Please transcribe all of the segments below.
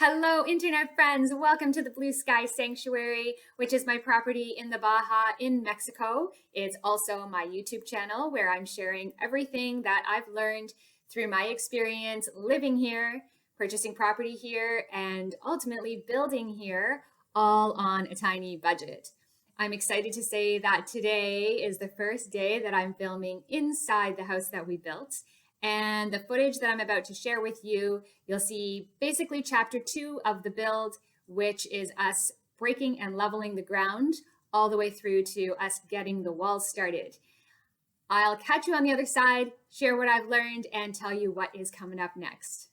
Hello, internet friends. Welcome to the Blue Sky Sanctuary, which is my property in the Baja in Mexico. It's also my YouTube channel where I'm sharing everything that I've learned through my experience living here, purchasing property here, and ultimately building here, all on a tiny budget. I'm excited to say that today is the first day that I'm filming inside the house that we built. And the footage that I'm about to share with you, you'll see basically chapter 2 of the build, which is us breaking and leveling the ground all the way through to us getting the walls started. I'll catch you on the other side, share what I've learned, and tell you what is coming up next.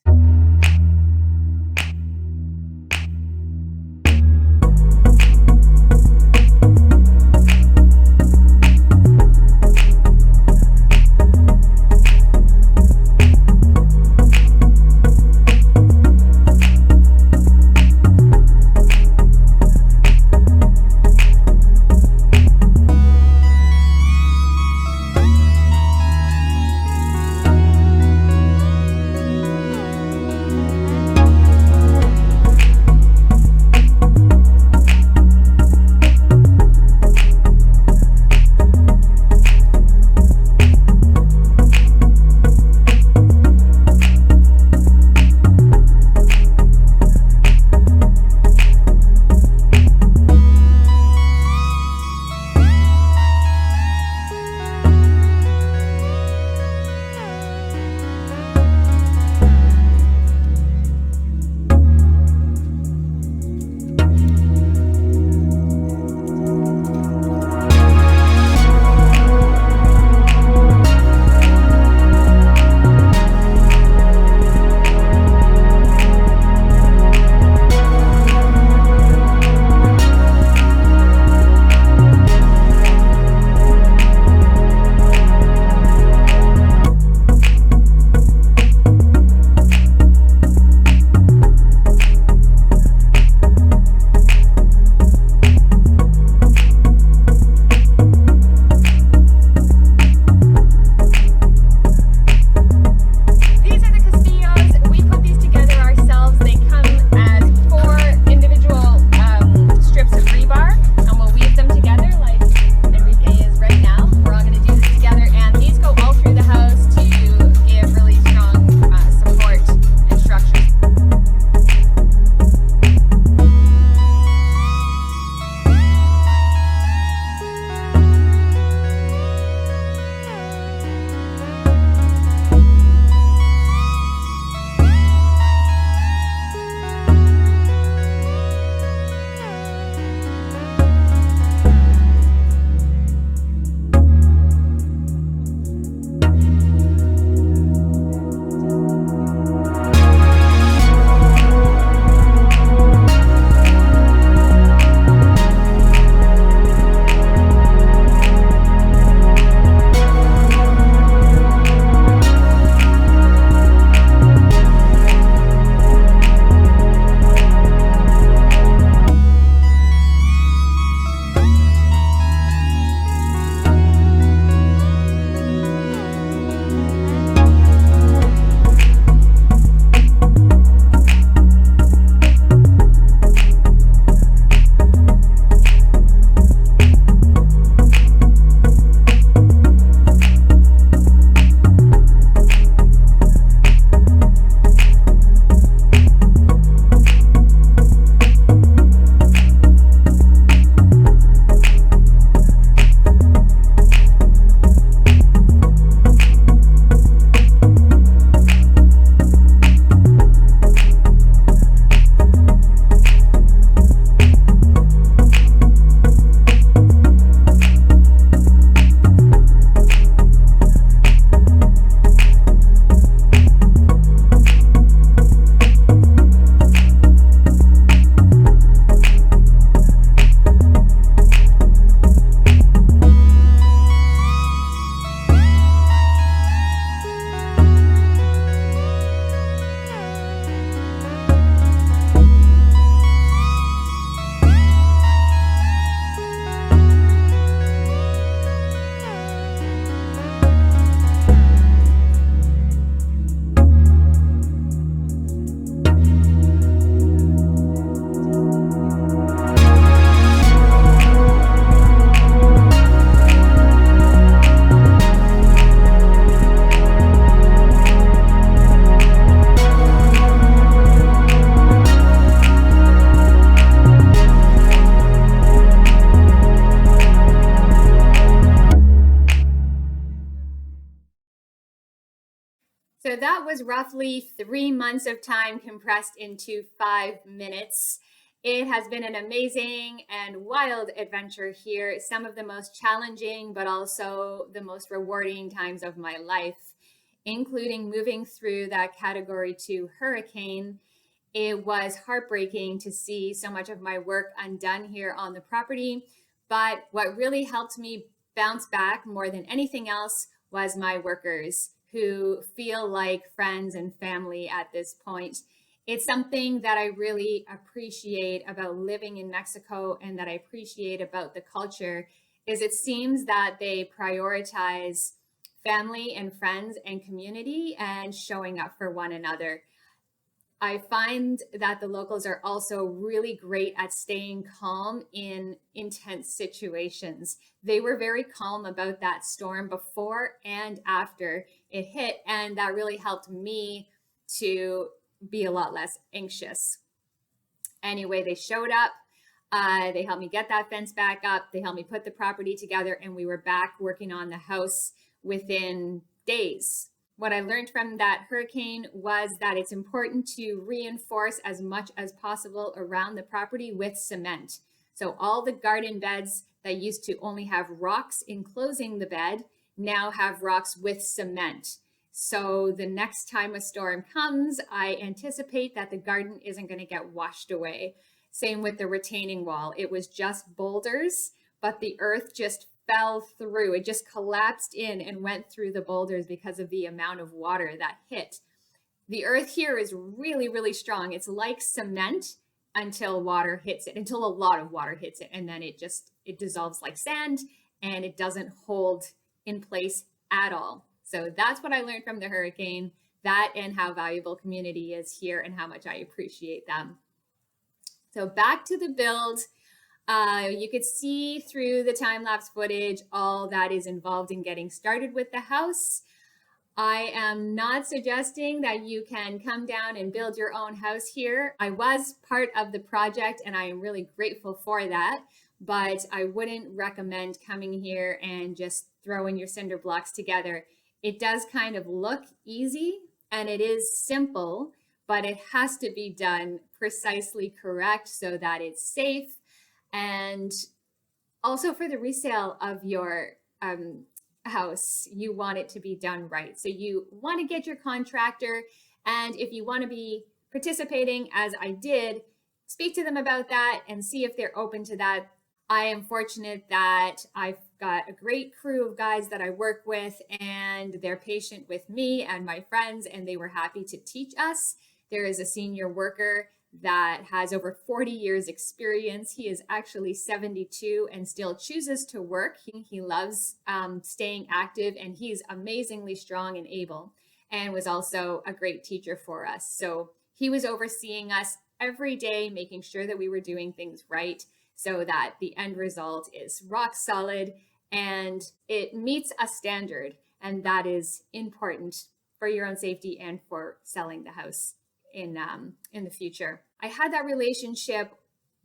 So that was roughly 3 months of time compressed into 5 minutes. It has been an amazing and wild adventure here. Some of the most challenging, but also the most rewarding times of my life, including moving through that Category 2 hurricane. It was heartbreaking to see so much of my work undone here on the property. But what really helped me bounce back more than anything else was my workers, who feel like friends and family at this point. It's something that I really appreciate about living in Mexico, and that I appreciate about the culture is it seems that they prioritize family and friends and community and showing up for one another. I find that the locals are also really great at staying calm in intense situations. They were very calm about that storm before and after it hit, and that really helped me to be a lot less anxious. Anyway, they showed up. They helped me get that fence back up. They helped me put the property together, and we were back working on the house within days. What I learned from that hurricane was that it's important to reinforce as much as possible around the property with cement. So all the garden beds that used to only have rocks enclosing the bed now have rocks with cement. So the next time a storm comes, I anticipate that the garden isn't going to get washed away. Same with the retaining wall. It was just boulders, but the earth just fell through. It just collapsed in and went through the boulders because of the amount of water that hit. The earth here is really, really strong. It's like cement until water hits it, until a lot of water hits it. And then it dissolves like sand, and it doesn't hold in place at all. So that's what I learned from the hurricane, that and how valuable community is here and how much I appreciate them. So back to the build. You could see through the time-lapse footage all that is involved in getting started with the house. I am not suggesting that you can come down and build your own house here. I was part of the project, and I am really grateful for that, but I wouldn't recommend coming here and just throwing your cinder blocks together. It does kind of look easy, and it is simple, but it has to be done precisely correct so that it's safe. And also for the resale of your house, you want it to be done right. So you want to get your contractor, and if you want to be participating, as I did, speak to them about that and see if they're open to that. I am fortunate that I've got a great crew of guys that I work with, and they're patient with me and my friends, and they were happy to teach us. There is a senior worker that has over 40 years experience. He is actually 72 and still chooses to work. He loves staying active, and he's amazingly strong and able, and was also a great teacher for us. So he was overseeing us every day, making sure that we were doing things right so that the end result is rock solid and it meets a standard. And that is important for your own safety and for selling the house in the future. I had that relationship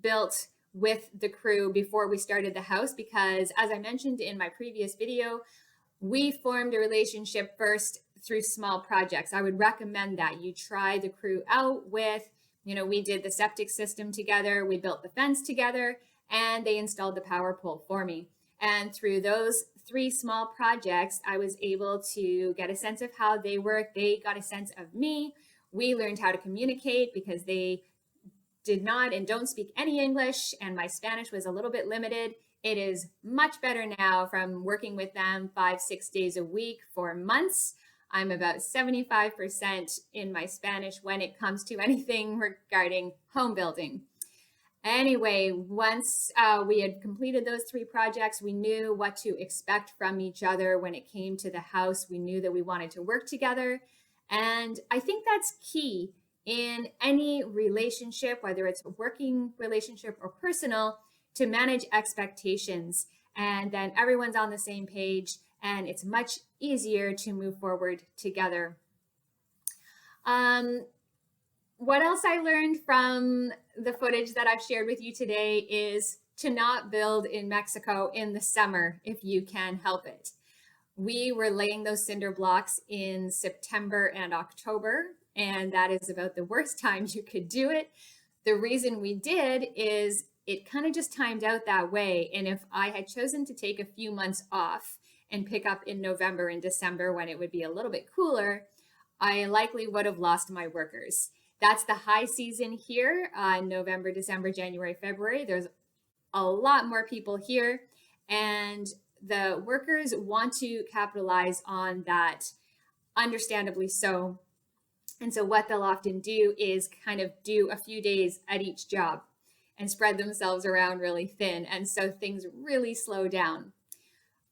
built with the crew before we started the house because, as I mentioned in my previous video, we formed a relationship first through small projects. I would recommend that you try the crew out with, we did the septic system together, we built the fence together, and they installed the power pole for me. And through those 3 small projects, I was able to get a sense of how they work. They got a sense of me. We learned how to communicate because they did not and don't speak any English, and my Spanish was a little bit limited. It is much better now from working with them 5-6 days a week for months. I'm about 75% in my Spanish when it comes to anything regarding home building. Anyway, once we had completed those 3 projects, we knew what to expect from each other when it came to the house. We knew that we wanted to work together. And I think that's key in any relationship, whether it's a working relationship or personal, to manage expectations. And then everyone's on the same page, and it's much easier to move forward together. What else I learned from the footage that I've shared with you today is to not build in Mexico in the summer if you can help it. We were laying those cinder blocks in September and October, and that is about the worst time you could do it. The reason we did is it kind of just timed out that way. And if I had chosen to take a few months off and pick up in November and December when it would be a little bit cooler, I likely would have lost my workers. That's the high season here, November, December, January, February. There's a lot more people here, and the workers want to capitalize on that, understandably so. And so what they'll often do is kind of do a few days at each job and spread themselves around really thin. And so things really slow down.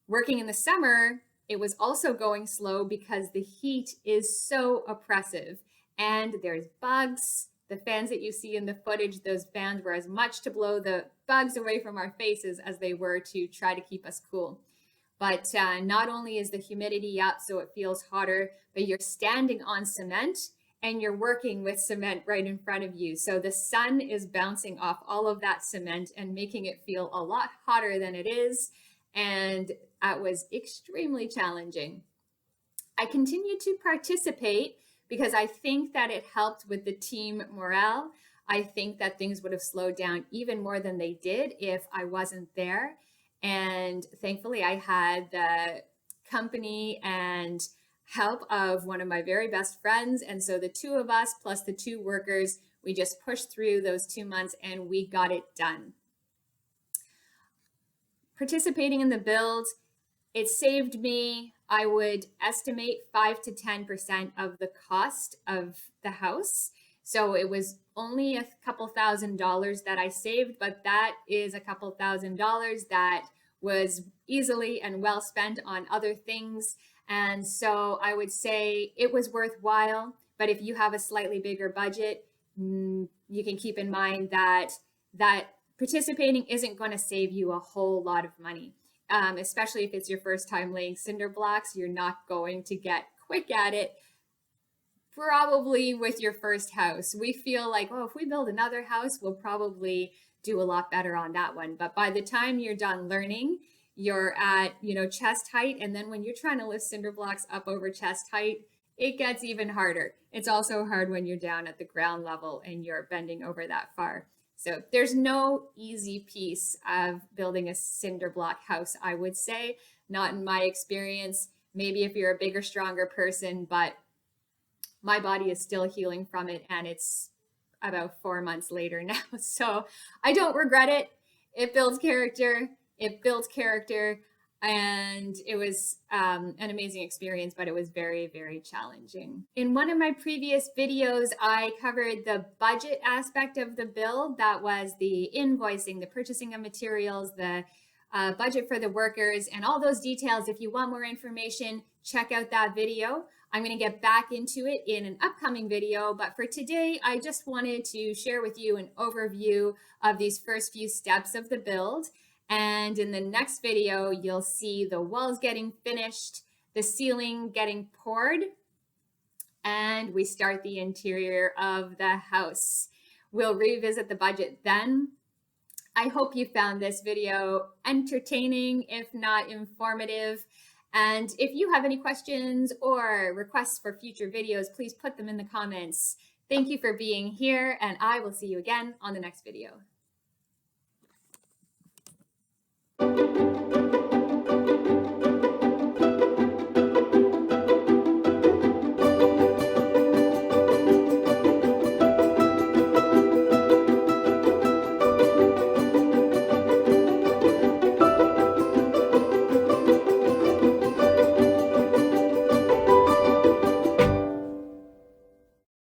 Working in the summer, it was also going slow because the heat is so oppressive and there's bugs. The fans that you see in the footage, those fans were as much to blow the bugs away from our faces as they were to try to keep us cool. But not only is the humidity up so it feels hotter, but you're standing on cement and you're working with cement right in front of you. So the sun is bouncing off all of that cement and making it feel a lot hotter than it is. And that was extremely challenging. I continued to participate because I think that it helped with the team morale. I think that things would have slowed down even more than they did if I wasn't there. And thankfully, I had the company and help of one of my very best friends. And so the two of us plus the two workers, we just pushed through those 2 months and we got it done. Participating in the build, it saved me, I would estimate 5 to 10% of the cost of the house. So it was only a couple $1,000s that I saved, but that is a couple $1,000s that was easily and well spent on other things. And so I would say it was worthwhile, but if you have a slightly bigger budget, you can keep in mind that participating isn't going to save you a whole lot of money. Especially if it's your first time laying cinder blocks, you're not going to get quick at it. Probably with your first house. We feel like, oh, if we build another house, we'll probably do a lot better on that one. But by the time you're done learning, you're at, chest height. And then when you're trying to lift cinder blocks up over chest height, it gets even harder. It's also hard when you're down at the ground level and you're bending over that far. So there's no easy piece of building a cinder block house, I would say, not in my experience. Maybe if you're a bigger, stronger person, but my body is still healing from it and it's about 4 months later now. So I don't regret it. It builds character. It built character. And it was an amazing experience, but it was very, very challenging. In one of my previous videos, I covered the budget aspect of the build. That was the invoicing, the purchasing of materials, the budget for the workers, and all those details. If you want more information, check out that video. I'm going to get back into it in an upcoming video, but for today, I just wanted to share with you an overview of these first few steps of the build. And in the next video, you'll see the walls getting finished, the ceiling getting poured, and we start the interior of the house. We'll revisit the budget then. I hope you found this video entertaining, if not informative. And if you have any questions or requests for future videos, please put them in the comments. Thank you for being here, and I will see you again on the next video.